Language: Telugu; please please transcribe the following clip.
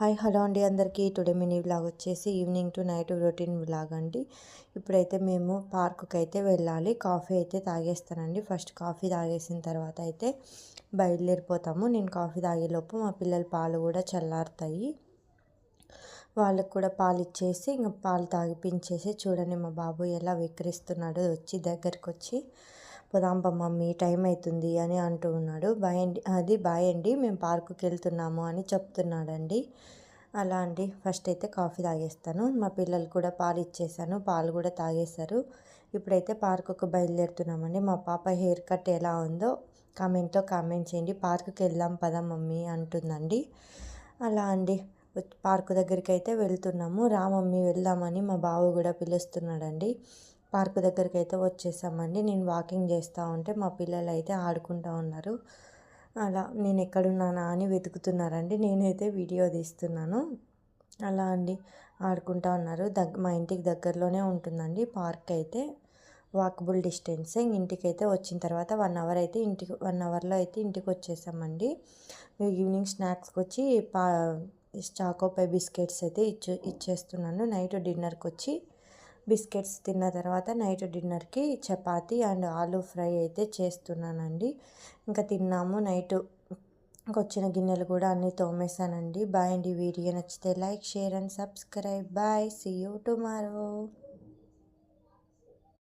హాయ్ హలో అండి అందరికీ. టుడే మినీ వ్లాగ్ వచ్చేసి evening to night routine vlog అండి. ఇప్పుడైతే మేము పార్కుకి అయితే వెళ్ళాలి. కాఫీ అయితే తాగేస్తానండి. ఫస్ట్ కాఫీ తాగేసిన తర్వాత అయితే బయలుదేరిపోతాము. నేను కాఫీ తాగేలోపు మా పిల్లల పాలు కూడా చల్లారుతాయి. వాళ్ళకు కూడా పాలు ఇచ్చేసి ఇంకా పాలు తాగిపించేసి, చూడండి మా బాబు ఎలా విక్రిస్తున్నాడో వచ్చి దగ్గరికి వచ్చి పోదాంప మమ్మీ టైం అవుతుంది అని అంటూ ఉన్నాడు. బాయ్ అండి మేము పార్కుకి వెళ్తున్నాము అని చెప్తున్నాడండి. అలా అండి ఫస్ట్ అయితే కాఫీ తాగేస్తాను. మా పిల్లలు కూడా పాలు ఇచ్చేసాను, పాలు కూడా తాగేశారు. ఇప్పుడైతే పార్కుకు బయలుదేరుతున్నామండి. మా పాప హెయిర్ కట్ ఎలా ఉందో కామెంట్ చేయండి. పార్కుకి వెళ్దాం పదా మమ్మీ అంటుందండి. అలా అండి పార్కు దగ్గరికి అయితే వెళ్తున్నాము. రా మమ్మీ వెళ్దామని మా బావ కూడా పిలుస్తున్నాడండి. పార్కు దగ్గరికి అయితే వచ్చేసామండి. నేను వాకింగ్ చేస్తూ ఉంటే మా పిల్లలు అయితే ఆడుకుంటూ ఉన్నారు. అలా నేను ఎక్కడున్నానా అని వెతుకుతున్నారండి. నేనైతే వీడియో తీస్తున్నాను. అలా అండి ఆడుకుంటూ ఉన్నారు. మా ఇంటికి దగ్గరలోనే ఉంటుందండి పార్క్ అయితే, వాకబుల్ డిస్టెన్స్. ఇంటికి అయితే వచ్చిన తర్వాత 1 అవర్ అయితే 1 అవర్లో అయితే ఇంటికి వచ్చేసామండి. ఈవినింగ్ స్నాక్స్కి వచ్చి చాకోపై బిస్కెట్స్ అయితే ఇచ్చేస్తున్నాను. నైట్ డిన్నర్కి వచ్చి బిస్కెట్స్ తిన్న తర్వాత నైట్ డిన్నర్కి చపాతీ అండ్ ఆలూ ఫ్రై అయితే చేస్తున్నానండి. ఇంకా తిన్నాము. నైట్ వచ్చిన గిన్నెలు కూడా అన్నీ తోమేశానండి. బాయ్ అండి. వీడియో నచ్చితే like, share and subscribe. Bye, see you tomorrow.